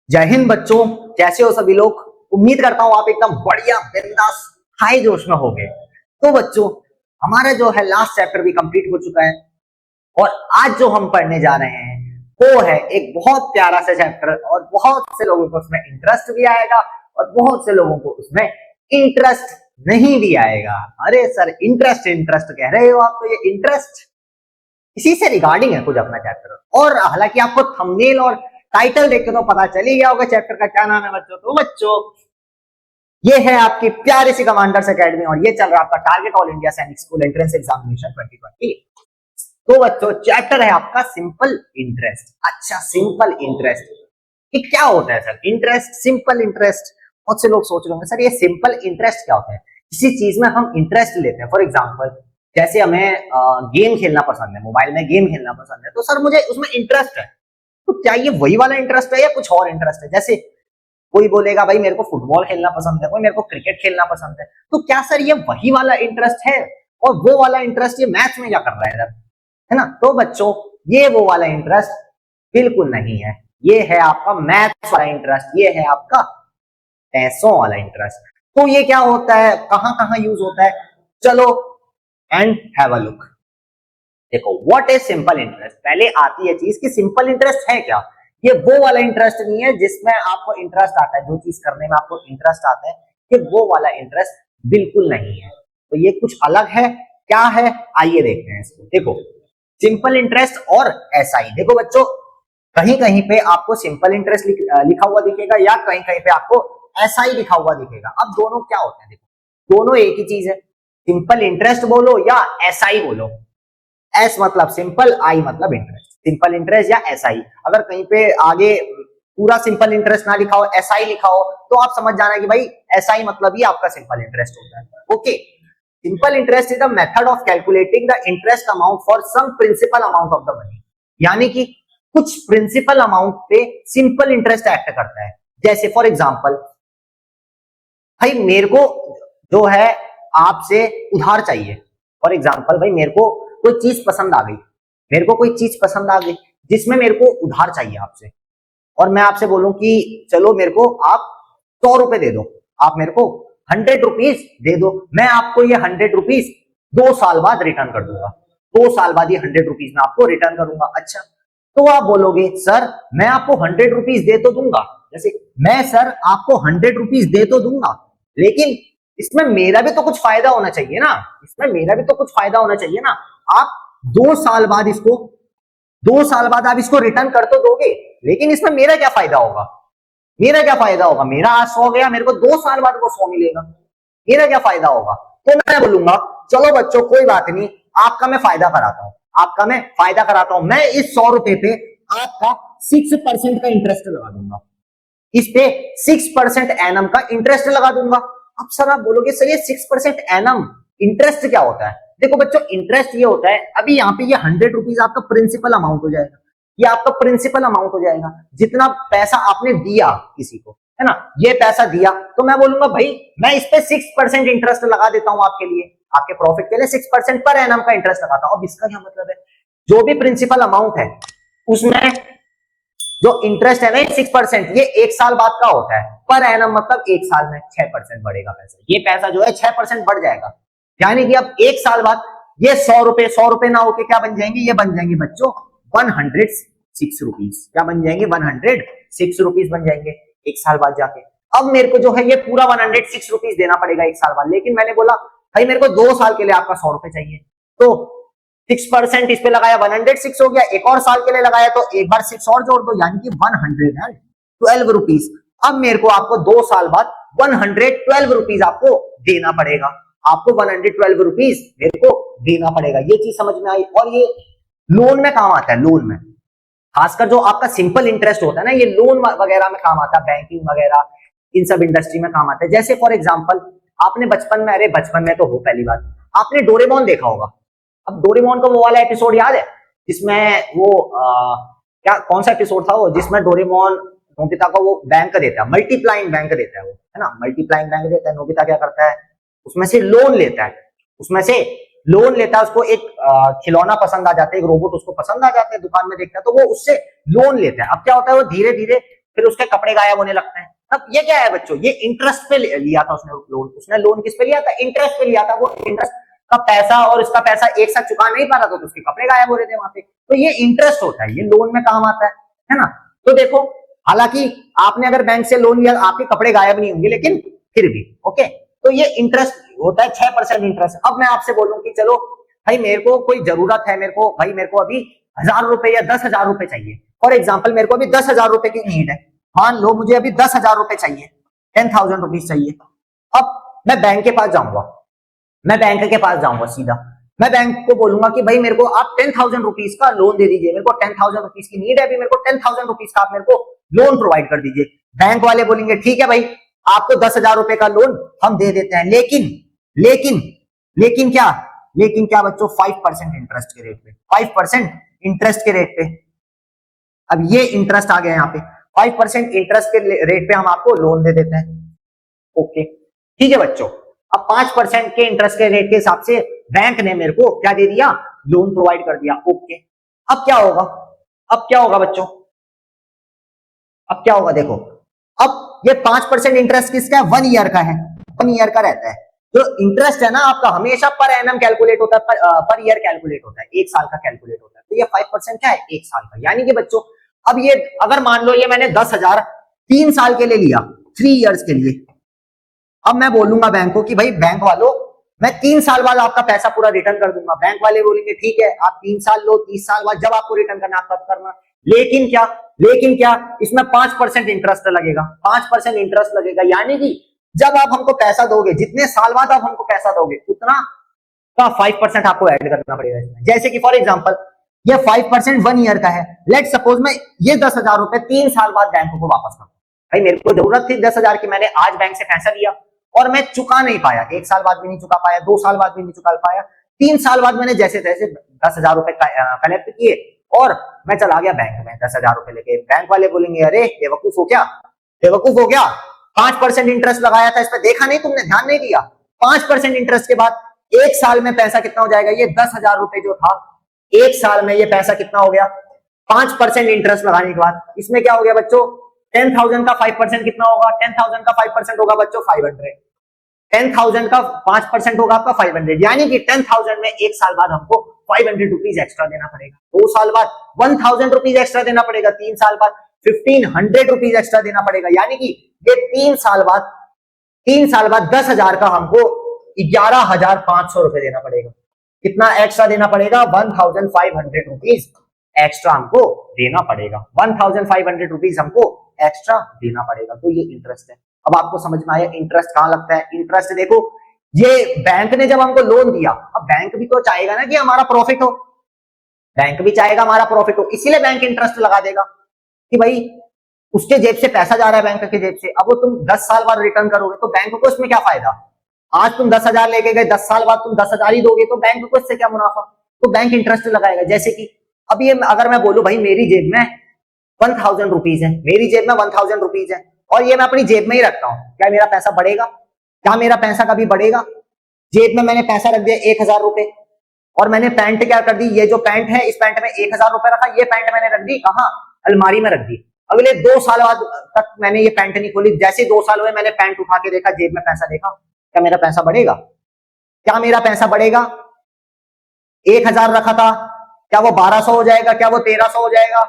जय हिंद बच्चों, कैसे हो सभी लोग। उम्मीद करता हूं आप एकदम बढ़िया बिंदास हाई जोश में होंगे। तो बच्चों, हमारा जो है लास्ट चैप्टर भी कंप्लीट हो चुका है और आज जो हम पढ़ने जा रहे हैं वो है एक बहुत प्यारा सा चैप्टर और बहुत से लोगों को उसमें इंटरेस्ट भी आएगा और बहुत से लोगों को उसमें इंटरेस्ट नहीं भी आएगा। अरे सर, इंटरेस्ट इंटरेस्ट कह रहे हो आप, तो ये इंटरेस्ट इसी से रिगार्डिंग है कुछ अपना चैप्टर। और हालांकि आपको थंबनेल और टाइटल देख के तो पता चल ही गया होगा चैप्टर का क्या नाम है बच्चों। तो बच्चों, ये है आपकी प्यारी सी कमांडर्स एकेडमी और ये चल रहा है आपका टारगेट ऑल इंडिया सैनिक स्कूल एंट्रेंस एग्जामिनेशन 2020। तो बच्चों, चैप्टर है आपका सिंपल इंटरेस्ट। अच्छा, सिंपल इंटरेस्ट ये क्या होता है सर? Interest, simple interest. बहुत से लोग सोच रहे होंगे सर ये सिंपल इंटरेस्ट क्या होता है। किसी चीज में हम इंटरेस्ट लेते हैं, फॉर एग्जाम्पल जैसे हमें गेम खेलना पसंद है, मोबाइल में गेम खेलना पसंद है, तो सर मुझे उसमें इंटरेस्ट है। तो क्या ये वही वाला इंटरेस्ट है या कुछ और इंटरेस्ट है? जैसे कोई बोलेगा भाई मेरे को फुटबॉल खेलना पसंद है, कोई मेरे को क्रिकेट खेलना पसंद है, तो क्या सर ये वही वाला इंटरेस्ट है? और वो वाला इंटरेस्ट ये मैथ्स में क्या कर रहा है सर, है ना? तो बच्चों, ये वो वाला इंटरेस्ट बिल्कुल नहीं है। ये है आपका मैथ्स वाला इंटरेस्ट, ये है आपका पैसों वाला इंटरेस्ट। तो ये क्या होता है, कहां कहां यूज होता है, चलो एंड हैव अ लुक। देखो, व्हाट इज सिंपल इंटरेस्ट। पहले आती है चीज कि सिंपल इंटरेस्ट है क्या। ये वो वाला इंटरेस्ट नहीं है जिसमें आपको इंटरेस्ट आता है, जो चीज करने में आपको इंटरेस्ट आता है, ये वो वाला इंटरेस्ट बिल्कुल नहीं है। तो ये कुछ अलग है। क्या है, आइए देखते हैं इसको। देखो, सिंपल इंटरेस्ट और एसआई। देखो बच्चों, कहीं कहीं पे आपको सिंपल इंटरेस्ट लिखा हुआ दिखेगा या कहीं कहीं पे आपको एसआई लिखा हुआ दिखेगा। अब दोनों क्या होते हैं, देखो दोनों एक ही चीज है। सिंपल इंटरेस्ट बोलो या एसआई बोलो, एस मतलब सिंपल, आई मतलब इंटरेस्ट। सिंपल इंटरेस्ट या एसआई। अगर कहीं पे आगे पूरा सिंपल इंटरेस्ट ना लिखा हो, एसआई लिखा हो, तो आप समझ जाना कि भाई एसआई मतलब ही आपका सिंपल इंटरेस्ट होता है। Okay, simple interest is the method of calculating the interest amount for some principal amount of the money. यानी कि कुछ प्रिंसिपल अमाउंट पे सिंपल इंटरेस्ट एक्ट करता है। जैसे फॉर एग्जांपल, भाई मेरे को जो है आपसे उधार चाहिए। फॉर एग्जांपल, भाई मेरे को कोई चीज पसंद आ गई, मेरे को कोई चीज पसंद आ गई जिसमें मेरे को उधार चाहिए आपसे, और मैं आपसे बोलूं कि चलो मेरे को आप 100 रुपए दे दो, आप मेरे को 100 रुपीज दे दो, मैं आपको ये 100 रुपीज 2 साल बाद रिटर्न कर दूंगा। 2 साल बाद ये 100 रुपीज मैं आपको रिटर्न करूंगा। अच्छा, तो आप बोलोगे सर मैं आपको 100 रुपीज दे तो दूंगा, जैसे मैं सर आपको 100 रुपीज दे तो दूंगा, लेकिन इसमें मेरा भी तो कुछ फायदा होना चाहिए ना, इसमें मेरा भी तो कुछ फायदा होना चाहिए ना। आप 2 साल बाद इसको 2 साल बाद आप इसको रिटर्न कर तो दोगे, लेकिन इसमें मेरा क्या फायदा होगा? मेरा क्या फायदा होगा? मेरा आज 100 गया, मेरे को 2 साल बाद वो 100 मिलेगा, मेरा क्या फायदा होगा? तो मैं बोलूंगा चलो बच्चों कोई बात नहीं, आपका मैं फायदा कराता हूं, आपका मैं फायदा कराता हूं। मैं इस 100 रुपए पे आपका 6% का इंटरेस्ट लगा दूंगा, इस पे 6% एनम का इंटरेस्ट लगा दूंगा। अब सर आप बोलोगे सर ये 6% एनम इंटरेस्ट क्या होता है? देखो बच्चों, इंटरेस्ट ये होता है, अभी यहाँ पे ये 100 रुपीज आपका प्रिंसिपल अमाउंट हो जाएगा, ये आपका प्रिंसिपल अमाउंट हो जाएगा, जितना पैसा आपने दिया किसी को, है ना, ये पैसा दिया, तो मैं बोलूंगा भाई मैं इस पे 6% इंटरेस्ट लगा देता हूं आपके लिए, आपके प्रॉफिट के लिए 6% पर एनम का इंटरेस्ट लगाता हूं। अब इसका क्या मतलब है, जो भी प्रिंसिपल अमाउंट है उसमें जो इंटरेस्ट है ना 6%, ये 1 साल बाद का होता है, पर एनम मतलब 1 साल में 6% बढ़ेगा पैसा, ये पैसा जो है 6% बढ़ जाएगा। यानी कि अब 1 साल बाद ये 100 रुपए ना होके क्या बन जाएंगे, ये बन जाएंगे बच्चों 106 रुपीज। क्या बन जाएंगे? 106 रुपीज बन जाएंगे 1 साल बाद जाके। अब मेरे को जो है ये पूरा 106 रुपीज देना पड़ेगा 1 साल बाद, लेकिन मैंने बोला भाई मेरे को 2 साल के लिए आपका 100 रुपए चाहिए, तो 6% इस पे लगाया 106 हो गया, एक और साल के लिए लगाया तो एक बार 6 और जोड़ दो, यानी कि 112 रुपीज। अब मेरे को आपको 2 साल बाद 112 रुपीज आपको देना पड़ेगा, आपको 112 रुपीज मेरे को देना पड़ेगा। ये चीज समझ में आई? और ये लोन में काम आता है, लोन में खासकर जो आपका सिंपल इंटरेस्ट होता है ना, ये लोन वगैरह में काम आता है, बैंकिंग वगैरह इन सब इंडस्ट्री में काम आता है। जैसे फॉर एग्जांपल आपने बचपन में, अरे बचपन में तो हो पहली बार, आपने डोरेमोन देखा होगा। अब डोरेमोन का वो वाला एपिसोड याद है जिसमें वो क्या, कौन सा एपिसोड था वो जिसमें डोरेमोन नोबिता को वो बैंक देता है, मल्टीप्लाइंग बैंक देता है वो, है ना, मल्टीप्लाइंग बैंक देता है। नोबिता क्या करता है, उसमें से लोन लेता है, उसमें से लोन लेता है, उसको एक खिलौना पसंद आ जाता है, एक रोबोट उसको पसंद आ जाता है, दुकान में देखता है तो वो उससे लोन लेता है। अब क्या होता है, वो धीरे धीरे फिर उसके कपड़े गायब होने लगते हैं। अब ये क्या है बच्चों, ये इंटरेस्ट पे लिया था उसने लोन। उसने लोन किस पे लिया था, इंटरेस्ट पे लिया था। वो इंटरेस्ट का पैसा और इसका पैसा एक साथ चुका नहीं पा रहा था, तो उसके कपड़े गायब हो रहे थे वहां पे। तो ये इंटरेस्ट होता है, ये लोन में काम आता है ना। तो देखो, हालांकि आपने अगर बैंक से लोन लिया, आपके कपड़े गायब नहीं होंगे, लेकिन फिर भी ओके। तो ये इंटरेस्ट होता है 6% इंटरेस्ट। अब मैं आपसे बोलूं कि चलो भाई मेरे को कोई जरूरत है, मेरे को अभी 1000 रुपए या 10,000 रुपए चाहिए। फॉर एग्जाम्पल मेरे को अभी 10,000 रुपए की नीड है। मान लो मुझे अभी 10,000 रुपए चाहिए, 10,000 रुपीज चाहिए। अब मैं बैंक के पास जाऊंगा, मैं बैंक के पास जाऊंगा सीधा। मैं बैंक को बोलूंगा कि भाई मेरे को आप 10,000 रुपीज का लोन दे दीजिए, मेरे को 10,000 रुपीज की नीड है अभी, मेरे को 10,000 रुपीज का आप मेरे को लोन प्रोवाइड कर दीजिए। बैंक वाले बोलेंगे ठीक है भाई, आपको 10,000 रुपए का लोन हम दे देते हैं, लेकिन लेकिन लेकिन क्या, लेकिन क्या बच्चों, 5% इंटरेस्ट के रेट पे, 5% इंटरेस्ट के रेट पे। अब ये इंटरेस्ट आ गया यहाँ पे, 5% इंटरेस्ट के रेट पे हम आपको लोन दे देते हैं। ओके ठीक है बच्चों। अब 5% के इंटरेस्ट के रेट के हिसाब से बैंक ने मेरे को क्या दे दिया, लोन प्रोवाइड कर दिया। ओके, अब क्या होगा, अब क्या होगा बच्चों, अब क्या होगा देखो। अब ये 5% इंटरेस्ट किसका है, 1 ईयर का है, 1 ईयर का रहता है। जो इंटरेस्ट है ना आपका हमेशा पर एनम कैलकुलेट होता है, पर ईयर कैलकुलेट होता है, एक साल का कैलकुलेट होता है। तो ये 5% क्या है, एक साल का। यानी कि बच्चों अब ये अगर मान लो ये मैंने 10,000 3 साल के लिए लिया, 3 इयर्स के लिए। अब मैं बोलूंगा बैंक को कि भाई बैंक वालों मैं 3 साल बाद आपका पैसा पूरा रिटर्न कर दूंगा। बैंक वाले बोलेंगे ठीक है आप 3 साल लो, 30 साल बाद जब आपको रिटर्न करना आप तब करना। लेकिन क्या, लेकिन क्या, इसमें 5% इंटरेस्ट लगेगा, 5% इंटरेस्ट लगेगा। यानी कि जब आप हमको पैसा दोगे, जितने साल बाद आप हमको पैसा दोगे, उतना का 5% आपको ऐड करना पड़ेगा इसमें। जैसे कि फॉर एग्जांपल ये 5% 1 ईयर का है। लेट सपोज मैं ये 10,000 रुपए 3 साल बाद बैंक को वापस करूं। भाई मेरे को जरूरत थी 10,000 की, मैंने आज बैंक से पैसा लिया और मैं चुका नहीं पाया, 1 साल बाद भी नहीं चुका पाया, 2 साल बाद भी नहीं चुका पाया, 3 साल बाद मैंने जैसे तैसे 10,000 रुपए कलेक्ट किए और मैं चला गया बैंक में 10,000 रुपए लेके। बैंक वाले बोलेंगे अरे बेवकूफ हो क्या, बेवकूफ हो क्या, 5% इंटरेस्ट लगाया था इस पर, देखा नहीं तुमने, ध्यान नहीं दिया। 5% इंटरेस्ट के बाद 1 साल में पैसा कितना हो जाएगा, ये 10,000 रुपए जो था 1 साल में ये पैसा कितना हो गया, 5% इंटरेस्ट लगाने के बाद इसमें क्या हो गया बच्चों, 10,000 का 5% कितना होगा, 10,000 का 5% होगा बच्चों 500। 10,000 का 5% होगा आपका 500, यानी कि 10,000 में 1 साल बाद हमको 500 रुपीज एक्स्ट्रा देना पड़ेगा। 2 साल बाद 1,000 रुपीज एक्स्ट्रा देना पड़ेगा, 3 साल बाद 1,500 रुपीज एक्स्ट्रा देना पड़ेगा। यानी कि ये 3 साल बाद 10,000 का हमको 11,500 रुपए देना पड़ेगा। कितना एक्स्ट्रा देना पड़ेगा, 1,500 रुपीज एक्स्ट्रा हमको देना पड़ेगा, 1,500 रुपीज हमको एक्स्ट्रा देना पड़ेगा। तो ये इंटरेस्ट है। अब आपको समझ में आया इंटरेस्ट कहां लगता है। इंटरेस्ट देखो, ये बैंक ने जब हमको लोन दिया, अब बैंक भी तो चाहेगा ना कि हमारा प्रॉफिट हो, बैंक भी चाहेगा हमारा प्रॉफिट हो, इसीलिए बैंक इंटरेस्ट लगा देगा कि भाई उसके जेब से पैसा जा रहा है बैंक के जेब से। अब वो तुम 10 साल बाद रिटर्न करोगे तो बैंक को इसमें क्या फायदा। आज तुम 10,000 लेके गए, 10 साल बाद तुम 10,000 ही दोगे, तो बैंक को इससे क्या मुनाफा। तो बैंक इंटरेस्ट लगाएगा। जैसे कि अब ये अगर मैं बोलूं भाई मेरी जेब में 1,000 रुपीज है, मेरी जेब में 1,000 रुपीज है और ये मैं अपनी जेब में ही रखता हूं, क्या मेरा पैसा बढ़ेगा, क्या मेरा पैसा कभी बढ़ेगा। जेब में मैंने पैसा रख दिया 1,000 रुपए और मैंने पैंट क्या कर दी, ये जो पैंट है इस पैंट में 1,000 रुपए रखा, ये पैंट मैंने रख दी कहां, अलमारी में रख दी। अगले 2 साल बाद तक मैंने ये पैंट नहीं खोली, जैसे 2 साल हुए मैंने पैंट उठा के देखा, जेब में पैसा देखा, क्या मेरा पैसा बढ़ेगा, क्या मेरा पैसा बढ़ेगा। 1,000 रखा था, क्या वो 1,200 हो जाएगा, क्या वो 1,300 हो जाएगा,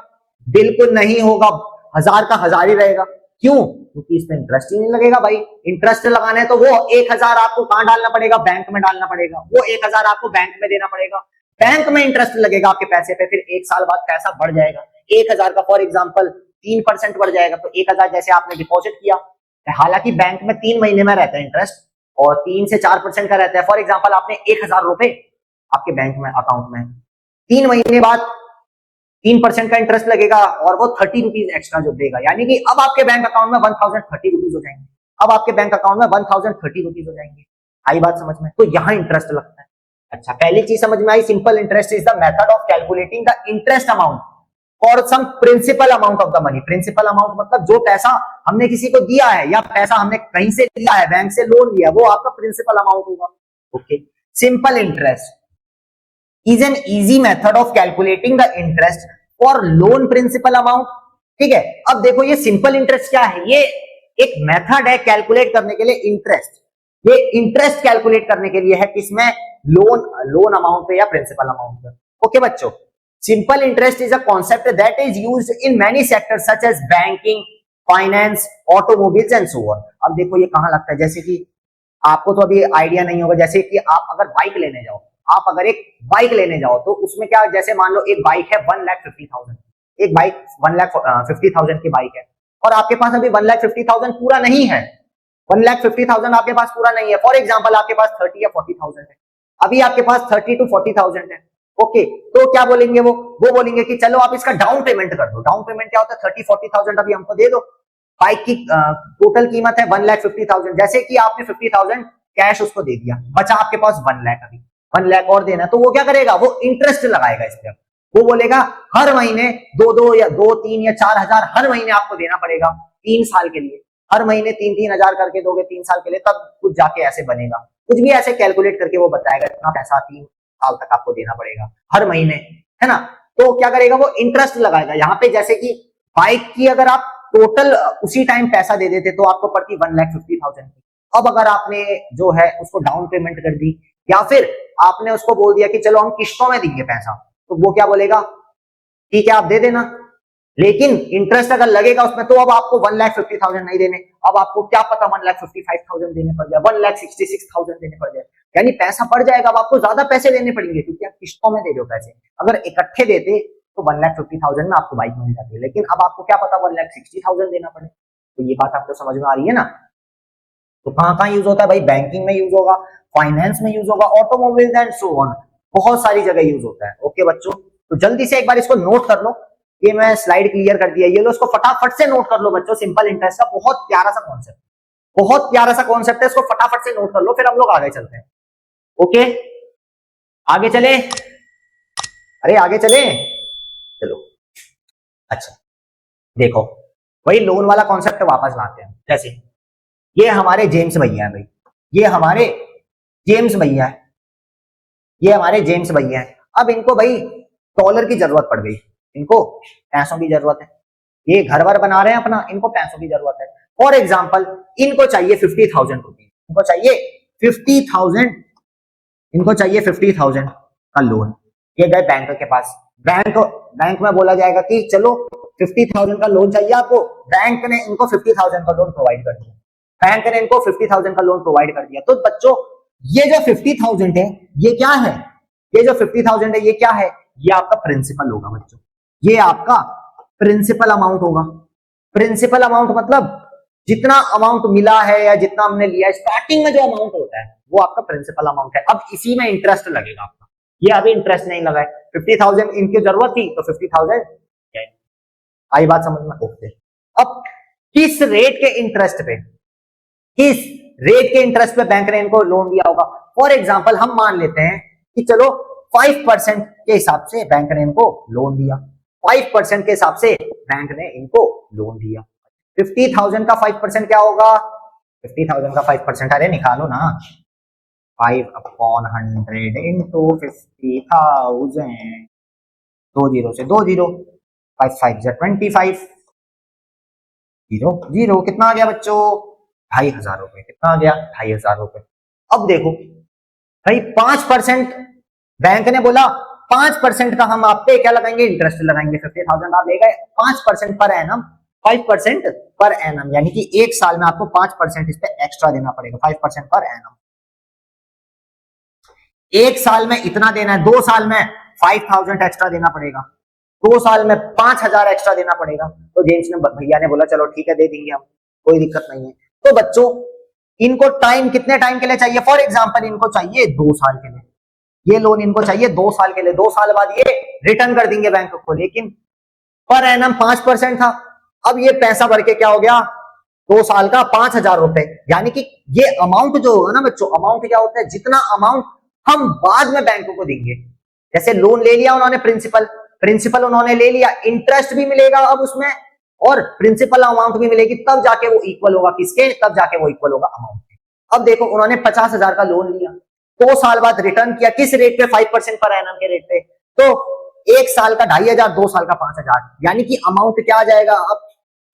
बिल्कुल नहीं होगा, 1,000 का 1,000 ही रहेगा। क्यों, क्योंकि इसमें इंटरेस्ट ही नहीं लगेगा। भाई इंटरेस्ट लगाना है तो वो 1,000 आपको कहां डालना पड़ेगा, बैंक में डालना पड़ेगा, वो 1,000 आपको बैंक में देना पड़ेगा, बैंक में इंटरेस्ट लगेगा आपके पैसे पे, फिर 1 साल बाद पैसा बढ़ जाएगा। 1,000 का फॉर एग्जाम्पल 3% बढ़ जाएगा, तो 1,000 जैसे आपने डिपॉजिट किया, हालांकि बैंक में 3 महीने में रहता है इंटरेस्ट और 3 से 4% का रहता है। फॉर एग्जाम्पल आपने 1,000 रुपए आपके बैंक में अकाउंट में, 3 महीने बाद 3% का इंटरेस्ट लगेगा और वो 30 रुपीज एक्स्ट्रा जो देगा, यानी कि अब आपके बैंक अकाउंट में 1,030 रुपीज हो जाएंगे, अब आपके बैंक अकाउंट में 1,030 रुपीज हो जाएंगे। आई बात समझ में, तो यहां इंटरेस्ट लगता है। अच्छा, पहली चीज समझ में आई, simple interest is the method of calculating the interest amount for some principal amount of the money. Principal amount मतलब जो पैसा हमने किसी को दिया है या पैसा हमने कहीं से लिया है, बैंक से लोन लिया, वो आपका प्रिंसिपल अमाउंट होगा। Okay, simple interest is an easy method of calculating the interest for loan principal amount ठीक है। अब देखो ये सिंपल इंटरेस्ट क्या है, ये एक मेथड है कैलकुलेट करने के लिए इंटरेस्ट। ये इंटरेस्ट कैलकुलेट करने के लिए है किसमें, लोन अमाउंट पे या प्रिंसिपल अमाउंट पे। ओके बच्चों, simple interest is a concept that is used in many sectors such as banking, finance, automobiles and so on. अब देखो ये कहां लगता है, जैसे कि आपको तो अभी आइडिया नहीं होगा, जैसे कि आप अगर बाइक लेने जाओ, आप अगर एक बाइक लेने जाओ तो उसमें क्या, जैसे मान लो एक बाइक है 1,50,000, एक बाइक 1,50,000 की बाइक है और आपके पास अभी 1,50,000 पूरा नहीं है, 1,50,000 आपके पास पूरा नहीं है। फॉर एग्जाम्पल आपके पास 30 या 40,000 है, अभी आपके पास 30 to 40,000 है। ओके, तो क्या बोलेंगे वो बोलेंगे कि चलो आप इसका डाउन पेमेंट कर दो। डाउन पेमेंट क्या होता है, 30-40,000 अभी हमको दे दो। बाइक की टोटल कीमत है 1,50,000, जैसे कि आपने 50,000 कैश उसको दे दिया, बचा आपके पास 1 लाख, अभी 1 लाख और देना, तो वो क्या करेगा, वो इंटरेस्ट लगाएगा इस पर। वो बोलेगा हर महीने 2-2 या 2-3 या 4,000 हर महीने आपको देना पड़ेगा 3 साल के लिए, हर महीने 3-3 हजार करके दोगे 3 साल के लिए, तब कुछ जाके ऐसे बनेगा, कुछ भी ऐसे कैलकुलेट करके वो बताएगा इतना पैसा 3 साल तक आपको देना पड़ेगा हर महीने, है ना। तो क्या करेगा, वो इंटरेस्ट लगाएगा यहाँ पे। जैसे कि बाइक की अगर आप टोटल उसी टाइम पैसा दे देते तो आपको पड़ती 1,50,000 की। अब अगर आपने जो है उसको डाउन पेमेंट कर दी या फिर आपने उसको बोल दिया कि चलो हम किश्तों में देंगे पैसा, तो वो क्या बोलेगा, ठीक है आप दे देना, लेकिन इंटरेस्ट अगर लगेगा उसमें तो अब आपको 1,50,000 नहीं देने, अब आपको क्या पता 1,55,000 देने पड़ जाए, 1,66,000 देने पड़ जाए, यानी पैसा बढ़ जाएगा। अब आपको ज्यादा पैसे देने पड़ेंगे क्योंकि आप किश्तों में दे रहे हो पैसे। अगर इकट्ठे देते तो 1,50,000 में आपको बाइक मिल जाती है, लेकिन अब आपको क्या पता 1,60,000 देना पड़े। तो ये बात आपको समझ में आ रही है ना। तो कहां कहां यूज होता है भाई, बैंकिंग में यूज होगा, फाइनेंस में यूज होगा, ऑटोमोबाइल्स एंड सो ऑन, बहुत सारी जगह यूज होता है। ओके बच्चों, तो जल्दी से एक बार इसको नोट कर लो, ये मैं स्लाइड क्लियर कर दिया, ये लो इसको फटाफट से नोट कर लो बच्चों। सिंपल इंटरेस्ट का बहुत प्यारा सा कॉन्सेप्ट, बहुत प्यारा सा कॉन्सेप्ट है, इसको फटाफट से नोट कर लो, फिर हम लोग आगे चलते हैं। ओके आगे चले, अरे आगे चले, चलो। अच्छा देखो, वही लोन वाला कॉन्सेप्ट वापस लाते हैं। जैसे ये हमारे जेम्स भैया है भाई, ये हमारे जेम्स भैया है, ये हमारे जेम्स भैया है। अब इनको भाई डॉलर की जरूरत पड़ गई, इनको पैसों की जरूरत है, ये घर वर बना रहे हैं अपना, इनको पैसों की जरूरत है। फॉर एग्जाम्पल इनको चाहिए 50,000 रुपीज, इनको चाहिए 50,000, इनको चाहिए 50,000 का लोन। ये गए बैंक के पास, बैंक में बोला जाएगा कि चलो 50,000 का लोन चाहिए आपको, बैंक ने इनको 50,000 का लोन प्रोवाइड कर दिया, बैंक ने इनको 50,000 का लोन प्रोवाइड कर दिया। तो बच्चों ये जो 50,000 है ये क्या है, ये जो 50,000 है ये क्या है, ये आपका प्रिंसिपल होगा बच्चों, ये आपका प्रिंसिपल अमाउंट होगा। प्रिंसिपल अमाउंट मतलब जितना अमाउंट मिला है या जितना हमने लिया है, स्टार्टिंग में जो अमाउंट होता है वो आपका प्रिंसिपल अमाउंट है। अब इसी में इंटरेस्ट लगेगा आपका, ये अभी इंटरेस्ट नहीं लगा है, 50,000 इनकी जरूरत थी तो 50,000, आई बात समझ में। ओके, अब किस रेट के इंटरेस्ट पे, किस रेट के इंटरेस्ट पे बैंक ने इनको लोन दिया होगा। फॉर एग्जांपल हम मान लेते हैं कि चलो 5% के हिसाब से बैंक ने इनको लोन दिया, 5% के हिसाब से बैंक ने इनको लोन दिया। 50,000 का 5% क्या होगा, 50,000 का 5%, अरे निकालो ना, 5/100 इंटू 50,000, 2 जीरो से 2 जीरो, 5 5 25, 0 0, कितना आ गया बच्चों, 2,500 रुपए, कितना आ गया 2,500 रुपए। अब देखो भाई 5% बैंक ने बोला 5% का हम आप पे क्या लगाएंगे, इंटरेस्ट लगाएंगे, 50,000 आप ले गए, 5% पर एनम, 5% पर एनम, यानी कि एक साल में आपको 5% इस पे एक्स्ट्रा देना पड़ेगा, 5% पर एनम। एक साल में इतना देना है, 2 साल में 5,000 एक्स्ट्रा देना पड़ेगा, 2 साल में 5,000 एक्स्ट्रा देना पड़ेगा। तो जेम्स ने भैया ने बोला चलो ठीक है दे देंगे हम, कोई दिक्कत नहीं है। तो बच्चों इनको टाइम कितने टाइम के लिए चाहिए, फॉर एग्जांपल इनको चाहिए 2 साल के लिए, ये लोन इनको चाहिए 2 साल के लिए, 2 साल बाद ये रिटर्न कर देंगे बैंक को, लेकिन पर एनम 5% था। अब ये पैसा भर के क्या हो गया, 2 साल का 5,000 रुपए, यानी कि ये अमाउंट जो होगा ना बच्चों, अमाउंट क्या होता है, जितना अमाउंट हम बाद में बैंकों को देंगे। जैसे लोन ले लिया उन्होंने, प्रिंसिपल उन्होंने ले लिया, इंटरेस्ट भी मिलेगा अब उसमें और प्रिंसिपल अमाउंट भी मिलेगी, तब जाके वो इक्वल होगा किसके, तब जाके वो इक्वल होगा अमाउंट के। अब देखो उन्होंने 50,000 का लोन लिया, 2 साल बाद रिटर्न किया, किस रेट पे, 5% पर एनम के रेट पे। तो 1 साल का 2,500, 2 साल का 5,000, यानी कि अमाउंट क्या आ जाएगा अब,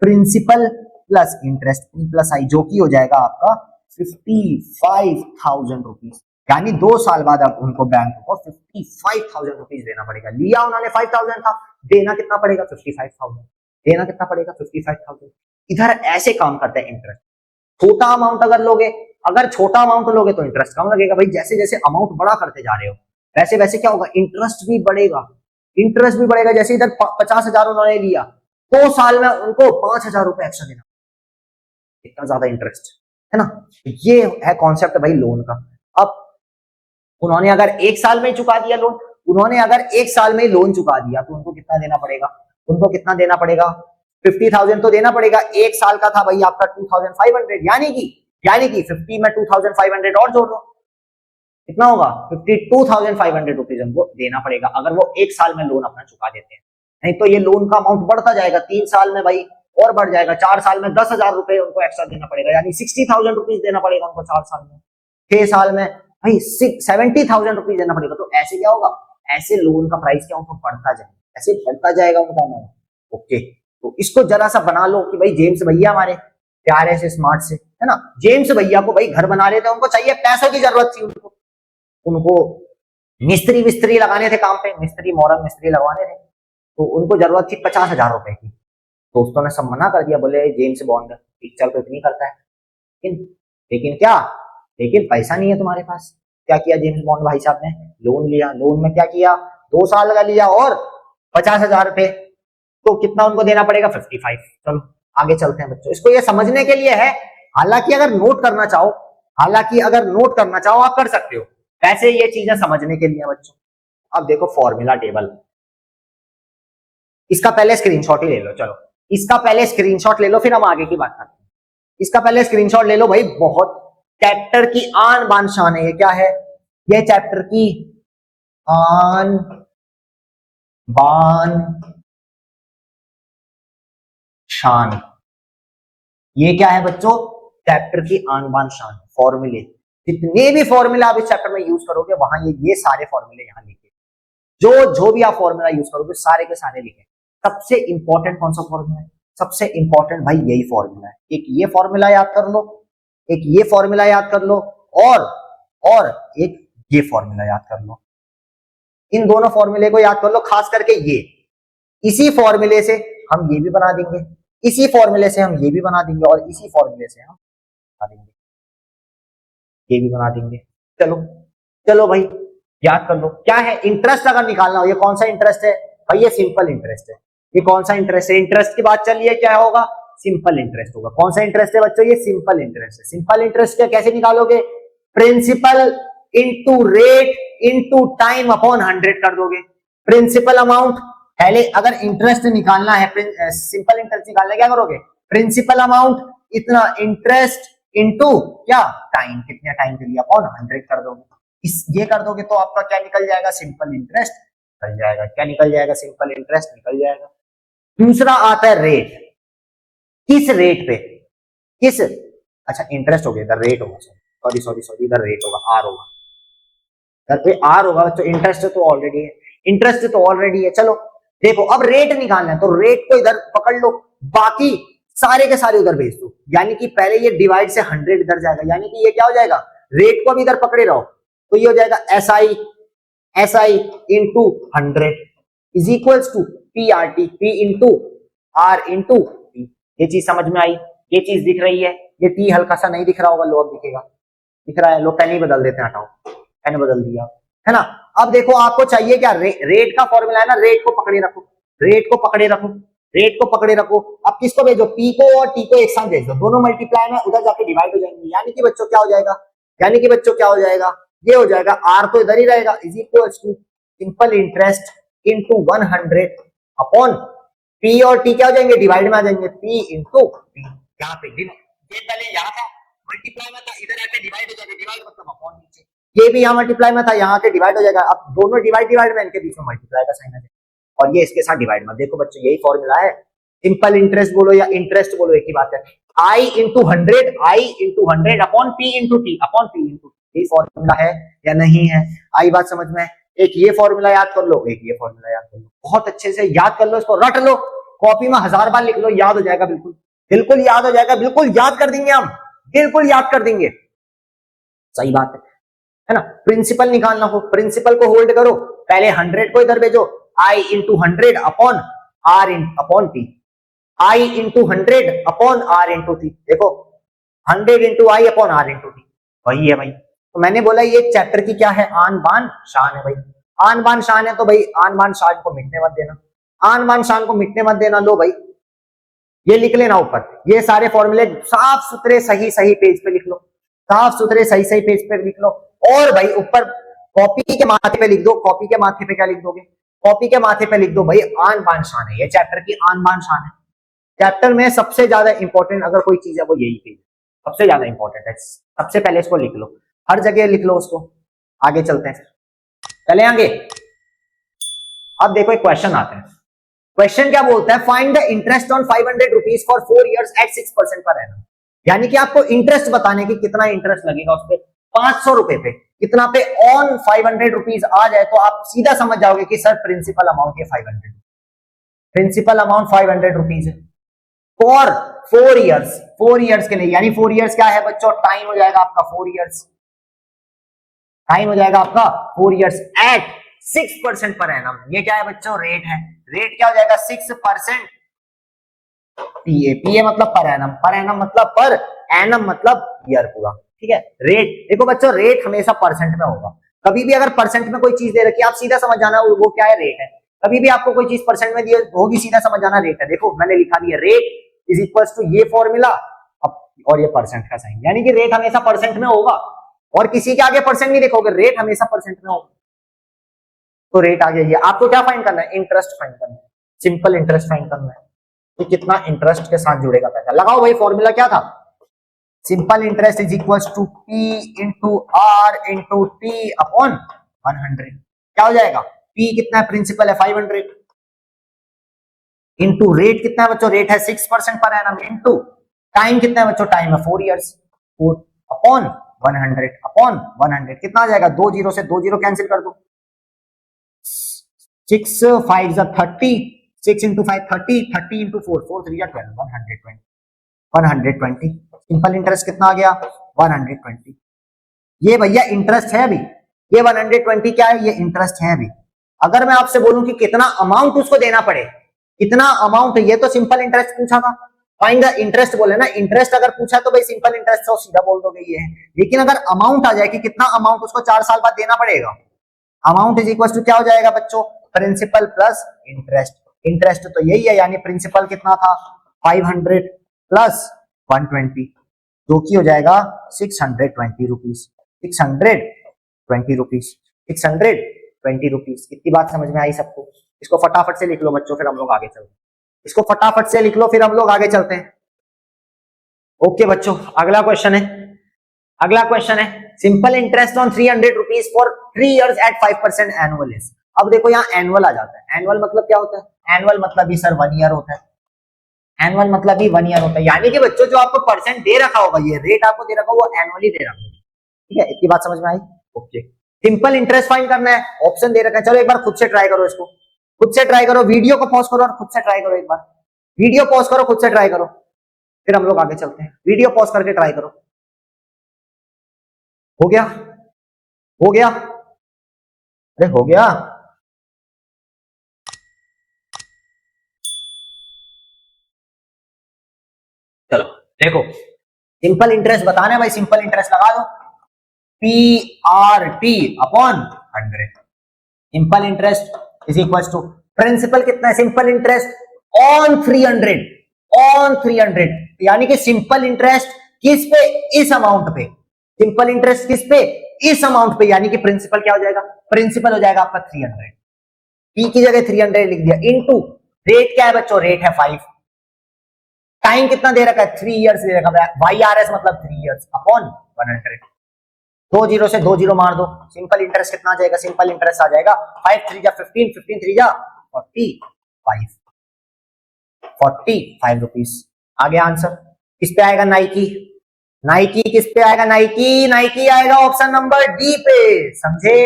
प्रिंसिपल प्लस इंटरेस्ट प्लस आई, जो कि हो जाएगा आपका 55,000 रुपीज। यानी 2 साल बाद अब उनको बैंक को 55,000 रुपीज देना पड़ेगा। लिया उन्होंने 5,000 था, देना कितना पड़ेगा 55,000, देना कितना पड़ेगा 55,000। इधर ऐसे काम करते हैं इंटरेस्ट। छोटा अमाउंट अगर लोगे, अगर छोटा अमाउंट लोगे तो इंटरेस्ट कम लगेगा भाई, जैसे जैसे अमाउंट बड़ा करते जा रहे हो वैसे वैसे क्या होगा, इंटरेस्ट भी बढ़ेगा, इंटरेस्ट भी बढ़ेगा। जैसे इधर 50,000 उन्होंने लिया, 2 साल में उनको 5,000 रुपए एक्स्ट्रा देना, इतना ज्यादा इंटरेस्ट है ना। ये है कॉन्सेप्ट भाई लोन का। अब उन्होंने अगर 1 साल में चुका दिया लोन, उन्होंने अगर 1 साल में लोन चुका दिया तो उनको कितना देना पड़ेगा, उनको कितना देना पड़ेगा, 50,000 तो देना पड़ेगा। 1 साल का था भाई आपका 2,500, यानी कि 50 में 2,500 और जोड़ दो, कितना होगा 52,500 रुपीज उनको देना पड़ेगा अगर वो 1 साल में लोन अपना चुका देते हैं। नहीं तो ये लोन का अमाउंट बढ़ता जाएगा, 3 साल में भाई और बढ़ जाएगा, 4 साल में 10,000 रुपए उनको एक्स्ट्रा देना पड़ेगा, यानी 60,000 रुपीज देना पड़ेगा उनको 4 साल में। 6 साल में भाई 70,000 रुपीज देना पड़ेगा। तो ऐसे क्या होगा, ऐसे लोन का प्राइस क्या होगा, बढ़ता जाएगा, ऐसे बढ़ता जाएगा उनका अमाउंट। ओके, तो इसको जरा सा बना लो कि भाई जेम्स भैया हमारे प्यारे से स्मार्ट से, है ना, जेम्स भैया को भाई घर बना रहे थे, उनको चाहिए पैसों की जरूरत थी, उनको मिस्त्री विस्त्री लगाने थे काम पे, मिस्त्री मोरंग मिस्त्री लगवाने थे, तो उनको जरूरत थी 50,000 रुपए की। दोस्तों ने सब मना कर दिया, बोले जेम्स बॉन्ड पिक्चर तो इतनी करता है, लेकिन पैसा नहीं है तुम्हारे पास। क्या किया जेम्स बॉन्ड भाई साहब ने, लोन लिया, लोन में क्या किया, 2 साल का लिया और 50,000 रुपए, तो कितना उनको देना पड़ेगा 55। चलो आगे चलते हैं बच्चों, इसको ये समझने के लिए है, हालांकि अगर नोट करना चाहो आप कर सकते हो, वैसे ये चीजें समझने के लिए बच्चों। अब देखो फॉर्मूला टेबल, इसका पहले स्क्रीनशॉट ही ले लो, चलो इसका पहले स्क्रीनशॉट ले लो, फिर हम आगे की बात करते हैं। इसका पहले स्क्रीनशॉट ले लो भाई, बहुत चैप्टर की आन बान शान है ये। क्या है ये, चैप्टर की आन बान शान। ये क्या है बच्चों, चैप्टर की आन बान शान, फॉर्मूले। जितने भी फॉर्मूला आप इस चैप्टर में यूज करोगे वहां ये सारे फॉर्मूले यहां लिखे, जो भी आप फॉर्मूला यूज करोगे सारे के सारे लिखे। सबसे इंपॉर्टेंट कौन सा फॉर्मूला है, सबसे इंपॉर्टेंट भाई यही फॉर्मूला है। एक ये फॉर्मूला याद कर लो, एक ये फॉर्मूला याद कर लो, और एक ये फॉर्मूला याद कर लो। इन दोनों फॉर्मूले को याद कर लो, खास करके ये। इसी फॉर्मूले से हम ये भी बना देंगे, इसी फॉर्मूले से हम ये भी बना देंगे, और इसी फॉर्मूले से हम बना देंगे, ये भी बना देंगे। चलो भाई याद कर लो। क्या है, इंटरेस्ट अगर निकालना हो, ये कौन सा इंटरेस्ट है भाई, ये सिंपल इंटरेस्ट है। ये कौन सा इंटरेस्ट है, इंटरेस्ट की बात चल रही है, क्या होगा, सिंपल इंटरेस्ट होगा। कौन सा इंटरेस्ट है बच्चों, ये सिंपल इंटरेस्ट है। सिंपल इंटरेस्ट क्या कैसे निकालोगे, principal into rate into time upon 100 कर दोगे। प्रिंसिपल अमाउंट पहले, अगर इंटरेस्ट निकालना है, सिंपल इंटरेस्ट निकालना, क्या करोगे, प्रिंसिपल अमाउंट इतना, इंटरेस्ट इंटू क्या, टाइम, कितने टाइम के लिए, अपॉन 100 कर दोगे। ये कर दोगे तो आपका क्या निकल जाएगा, सिंपल इंटरेस्ट निकल जाएगा। क्या निकल जाएगा, सिंपल इंटरेस्ट निकल जाएगा। दूसरा आता है रेट, किस रेट पे, किस, अच्छा इंटरेस्ट हो गया, इधर रेट होगा, सॉरी इधर रेट होगा, आर होगा, इधर पे आर होगा बच्चों। इंटरेस्ट तो ऑलरेडी है, चलो देखो अब रेट निकालना है, तो रेट को इधर पकड़ लो, बाकी सारे के सारे उधर भेज दो। यानी कि पहले ये डिवाइड से 100 इधर जाएगा, यानी कि ये क्या हो जाएगा, रेट को भी इधर पकड़े रहो, तो ये हो जाएगा SI into 100 is equals to PRT, P into R into T। ये चीज समझ में आई, ये चीज दिख रही है, ये T हल्का सा नहीं दिख रहा होगा, लो अब दिखेगा, दिख रहा है, लो पेन ही बदल देते हैं, हटाओ पेन बदल दिया, है ना। अब देखो आपको चाहिए क्या, रेट का फॉर्मूला है ना, रेट को पकड़े रखो। अब किसको भेजो, P को और T को एक साथ भेज दो, दोनों मल्टीप्लाई में उधर जाके डिवाइड हो जाएंगे। यानी कि बच्चों क्या हो जाएगा, ये हो जाएगा, R तो इधर ही रहेगा, is equal to simple interest into 100 upon P और T क्या हो जाएंगे, डिवाइड में आ जाएंगे, P इंटू T। यहाँ पे ये पहले यहाँ था मल्टीप्लाई में था, इधर आके डिवाइड हो जाएगा, डिवाइड मतलब अपॉन नीचे, ये भी यहाँ मल्टीप्लाई में था, यहाँ के डिवाइड हो जाएगा। अब दोनों डिवाइड में, इनके बीच में मल्टीप्लाई का साइन आ जाएगा, और ये इसके साथ डिवाइड में। देखो बच्चों यही फॉर्मूला है, सिंपल इंटरेस्ट बोलो या इंटरेस्ट बोलो, एक ही बात है। I into 100 upon P into T, यही फॉर्मूला है या नहीं है, आई बात समझ में। एक ये फॉर्मूला याद कर लो, एक ये फॉर्मूला याद कर लो, बहुत अच्छे से याद कर लो, इसको रट लो, कॉपी में 1000 बार लिख लो, याद हो जाएगा, बिल्कुल बिल्कुल याद हो जाएगा, बिल्कुल याद कर देंगे हम, बिल्कुल याद कर देंगे। सही बात है ना। प्रिंसिपल निकालना हो, प्रिंसिपल को होल्ड करो, पहले 100 को इधर भेजो, I into 100 upon R upon T, I into 100 upon R into T। देखो 100 into I upon R into T, वही है भाई। तो मैंने बोला ये चैप्टर की क्या है, आन बान शान है भाई। आन बान शान है तो भाई आन बान शान को मिटने मत देना, आन बान शान को मिटने मत देना। लो भाई ये लिख लेना ऊपर, ये सारे फॉर्मूले साफ सुथरे सही सही पेज पे लिख लो, साफ सुथरे सही सही पेज पे लिख लो। और भाई ऊपर कॉपी के माथे पे लिख दो, कॉपी के माथे पे क्या लिख दोगे, कॉपी के माथे पे लिख दो भाई आन बान शान है, ये चैप्टर की आन बान शान है। चैप्टर में सबसे ज्यादा इंपॉर्टेंट अगर कोई चीज है वो यही पेज सबसे ज्यादा इंपॉर्टेंट है, सबसे पहले इसको लिख लो, हर जगह लिख लो उसको। आगे चलते हैं, चले आगे। अब देखो एक क्वेश्चन आता है, क्वेश्चन क्या बोलता है, find the interest on 500 rupees for 4 years at 6% per annum. यानी कि आपको इंटरेस्ट बताने की कितना इंटरेस्ट लगेगा उस पर, 500 रुपए पे कितना पे ऑन 500 रुपीज आ जाए तो आप सीधा समझ जाओगे कि सर प्रिंसिपल अमाउंट है 500, प्रिंसिपल अमाउंट 500 रुपीज है फॉर 4 इयर्स, 4 इयर्स के लिए। यानी 4 इयर्स क्या है बच्चों, टाइम हो जाएगा आपका 4 इयर्स, टाइम हो जाएगा आपका 4 इयर्स एट 6% पर एनम। ये क्या है बच्चों, रेट है, रेट क्या हो जाएगा 6% पीए, पीए मतलब पर एनम, पर एनम मतलब पर एनम मतलब ईयर पूरा, ठीक है। रेट देखो बच्चों, रेट हमेशा परसेंट में होगा, कभी भी अगर परसेंट में कोई चीज दे रखी है आप सीधा समझ जाना वो क्या है, रेट है। कभी भी आपको कोई चीज परसेंट में दी होगी सीधा समझ जाना रेट है। देखो मैंने लिखा दिया रेट इज इक्वल टू ये फॉर्मूला और ये परसेंट का साइन, यानी कि रेट हमेशा परसेंट में होगा और किसी के आगे परसेंट नहीं देखोगे, रेट हमेशा परसेंट में होगा। तो रेट आ गया, ये आपको क्या फाइंड करना है, इंटरेस्ट फाइंड करना है, सिंपल इंटरेस्ट फाइंड करना है कि कितना इंटरेस्ट के साथ जुड़ेगा पैसा। लगाओ भाई, फॉर्मूला क्या था, simple interest is equal to P into R into T upon 100। क्या हो जाएगा, पी कितना है, प्रिंसिपल है 500, इंटू रेट कितना है बच्चों, रेट है 6% पर एनम, इंटू टाइम कितना है बच्चों, टाइम है 4 इयर्स, 4 अपॉन 100 अपॉन 100 कितना आ जाएगा, 2 जीरो से 2 जीरो कैंसिल कर दो, 6 5 30, 6 इंटू 5 30, 30 इंटू 4 4 3 12, 120। सिंपल इंटरेस्ट कितना आ गया, 120। ये भैया इंटरेस्ट है अभी, ये 120 क्या है, ये इंटरेस्ट है अभी। अगर मैं आपसे बोलूं कि कितना अमाउंट उसको देना पड़े, कितना अमाउंट, ये तो सिंपल इंटरेस्ट पूछा था, फाइंड द इंटरेस्ट बोले ना, इंटरेस्ट अगर पूछा तो भाई सिंपल इंटरेस्ट तो सीधा बोल दोगे ये है। लेकिन अगर अमाउंट आ जाए कि कितना अमाउंट उसको 4 साल बाद देना पड़ेगा, अमाउंट इज इक्वल टू क्या हो जाएगा बच्चों, प्रिंसिपल प्लस इंटरेस्ट। इंटरेस्ट तो यही है, यानी प्रिंसिपल कितना था 500 प्लस 120 जो कि हो जाएगा 620 रुपीज, 620 रुपीज, 620 रुपीज। कितनी बात समझ में आई सबको, इसको फटाफट से लिख लो बच्चों, फिर हम लोग आगे चलते हैं, इसको फटाफट से लिख लो फिर हम लोग आगे चलते हैं। ओके बच्चों, अगला क्वेश्चन है, अगला क्वेश्चन है simple interest on 300 rupees for 3 years at 5% annual is. अब देखो यहाँ एनुअल आ जाता है, एनुअल मतलब क्या होता है, एनुअल मतलब भी सर 1 ईयर होता है, एनुअल मतलब भी 1 ईयर होता है। यानी कि बच्चों जो आपको परसेंट दे रखा होगा, ये रेट आपको दे रखा होगा वो एनुअली दे रखा होगा, ठीक है। इतनी बात समझ में आई, ओके। सिंपल इंटरेस्ट फाइंड करना है, ऑप्शन दे रखा है, चलो एक बार खुद से ट्राई करो, इसको खुद से ट्राई करो, वीडियो को पॉज करो और खुद से ट्राई करो, एक बार वीडियो पॉज करो, खुद से ट्राई करो, फिर हम लोग आगे चलते हैं। वीडियो पॉज करके ट्राई करो, हो गया, हो गया, अरे हो गया, चलो देखो सिंपल इंटरेस्ट बताना है भाई, सिंपल इंटरेस्ट लगा दो, P R T upon 100। Simple interest is equal to principal कितना है, सिंपल इंटरेस्ट ऑन 300, ऑन 300, यानी कि सिंपल इंटरेस्ट किस पे, इस अमाउंट पे, सिंपल इंटरेस्ट किस पे, इस अमाउंट पे, यानी कि प्रिंसिपल क्या हो जाएगा, प्रिंसिपल हो जाएगा आपका 300, पी की जगह 300 लिख दिया, इनटू रेट क्या है बच्चों, रेट है 5, टाइम कितना दे रखा है 3 इयर्स दे रखा है, वाई आर एस मतलब 3 इयर्स अपॉन 100, 2 जीरो से 2 जीरो मार दो, सिंपल इंटरेस्ट कितना आ जाएगा, सिंपल इंटरेस्ट आ जाएगा 5 3 जा 15, 15 3 जा 45, 45 रुपीज। आगे आंसर किस पे आएगा, नाइकी, नाइकी किस पे आएगा, नाइकी, नाइकी आएगा ऑप्शन नंबर डी पे, समझे,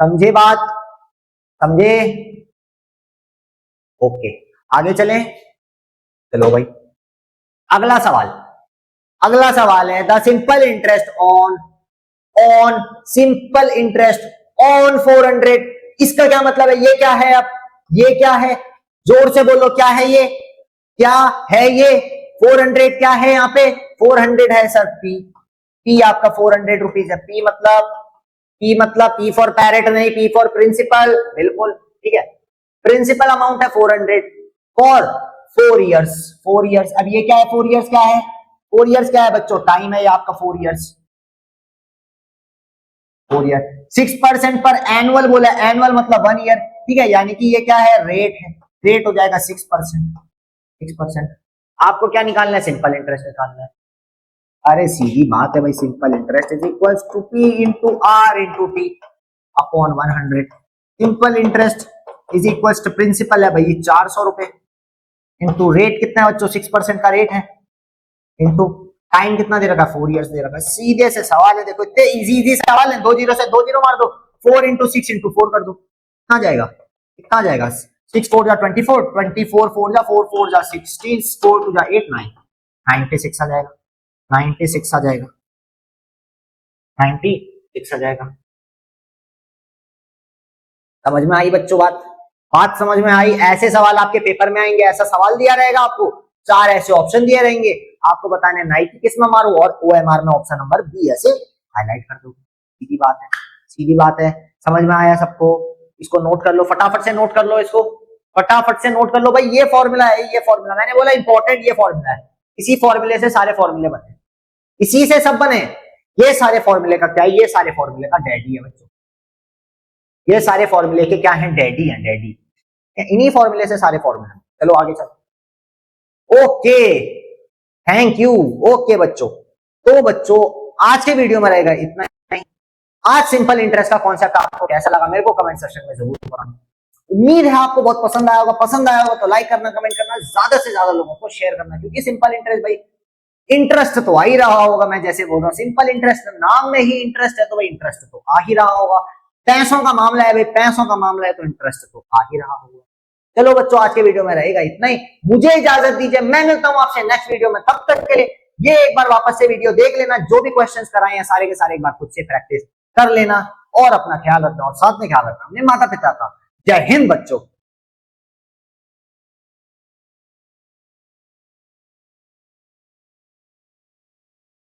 समझे बात? समझे? ओके, आगे चलें। चलो भाई, अगला सवाल है the simple interest on simple interest on 400। इसका क्या मतलब है? ये क्या है? अब ये क्या है? जोर से बोलो, क्या है ये? क्या है ये? 400 क्या है? यहाँ पे 400 है सर। पी आपका 400 रुपीज है। पी मतलब पी फॉर पैरेट नहीं, पी फॉर प्रिंसिपल। बिल्कुल ठीक है। प्रिंसिपल अमाउंट है 400 फॉर 4 इयर्स। 4 इयर्स। अब ये क्या है? 4 इयर्स क्या है? 4 इयर्स क्या है बच्चों? टाइम है ये आपका 4 इयर्स। 4 ईयर। 6% पर एनुअल बोला। एनुअल मतलब 1 ईयर। ठीक है, यानी कि ये क्या है? रेट है। रेट हो जाएगा 6%। 6%। आपको क्या निकालना है? सिंपल इंटरेस्ट निकालना है। अरे सीधी बात है भाई, simple interest is equals to P into R into T upon 100। Simple interest is equals to principal है भाई 400 रुपए इंटू रेट कितना है बच्चों? 6% का रेट है इंटू टाइम कितना दे रखा है? 4 इयर्स दे रखा है। सीधे से सवाल है, देखो इतने इजी सवाल है। 2 जीरो से 2 जीरो मार दो। 4 इंटू 6 इंटू 4 कर दो। कितना जाएगा? कितना जाएगा? 6 4 जा 24, 24 4 जा 4 4 जा 16, 4 2 जा 8 9, 96 आ जाएगा। 96 आ जाएगा। 96 आ जाएगा। समझ में आई बच्चों बात? बात समझ में आई? ऐसे सवाल आपके पेपर में आएंगे। ऐसा सवाल दिया रहेगा आपको, 4 ऐसे ऑप्शन दिए रहेंगे, आपको बताने 90 किस में मारू और OMR में ऑप्शन नंबर बी ऐसे हाईलाइट कर दो। सीधी बात है, सीधी बात है। समझ में आया सबको? इसको नोट कर लो, फटाफट से नोट कर लो, इसको फटाफट से नोट कर लो भाई। ये फॉर्मूला है, ये फॉर्मूला मैंने बोला इंपॉर्टेंट, ये फॉर्मूला है। इसी फॉर्मूले से सारे फॉर्मूले बने, इसी से सब बने। ये सारे फॉर्मूले का क्या है? ये सारे फॉर्मूले का डैडी है बच्चों। ये सारे फॉर्मूले के क्या है? डैडी है, डैडी। इन्हीं फॉर्मूले से सारे फॉर्मूले। चलो आगे चलो। Okay, thank you. ओके बच्चों, तो बच्चों आज के वीडियो में रहेगा इतना ही। आज सिंपल इंटरेस्ट का कॉन्सेप्ट आपको कैसा लगा मेरे को कमेंट सेक्शन में जरूर बताना। उम्मीद है आपको बहुत पसंद आया होगा। पसंद आया होगा तो लाइक करना, कमेंट करना, ज्यादा से ज्यादा लोगों को शेयर करना, क्योंकि सिंपल इंटरेस्ट भाई इंटरेस्ट तो आ ही रहा होगा। मैं जैसे बोल रहा हूँ सिंपल इंटरेस्ट, नाम में ही इंटरेस्ट है तो भाई इंटरेस्ट तो आ ही रहा होगा। पैसों का मामला है भाई, पैसों का मामला है तो इंटरेस्ट तो आ ही रहा होगा। चलो बच्चों आज के वीडियो में रहेगा इतना ही। मुझे इजाजत दीजिए, मैं मिलता हूं आपसे नेक्स्ट वीडियो में। तब तक के लिए ये एक बार वापस से वीडियो देख लेना, जो भी क्वेश्चंस कराए हैं सारे के सारे एक बार खुद से प्रैक्टिस कर लेना और अपना ख्याल रखना और साथ में ख्याल रखना अपने माता पिता का। जय हिंद बच्चों।